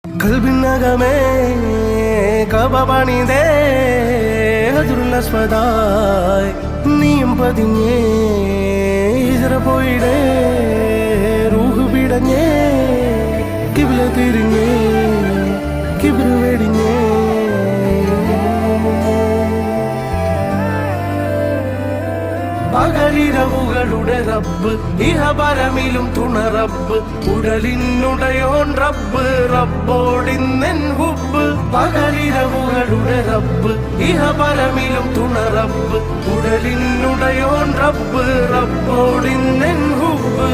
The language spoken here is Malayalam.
കൽബിനകമേ കബപണിതേ ഹജറുല്ലസ്വദായി നീയും പതിഞ്ഞേ ഹിജ്റ പോയിടേ റൂഹ് പിടഞ്ഞേ കിബ്ല തിരിഞ്ഞേ കിബ്റ് വെടിഞ്ഞേ പകലിരവുകളുടെ റബ്ബ് ഇഹപരമിലും തുണ റബ്ബ് ഉടലിനുടയോൻ റബ്ബ് റബ്ബോടിന്നെൻ ഹുബ്ബ് പകലിരവുകളുടെ റബ്ബ് ഇഹപരമിലും തുണ റബ്ബ് ഉടലിനുടയോൻ റബ്ബ് റബ്ബോടിന്നെൻ ഹുബ്ബ്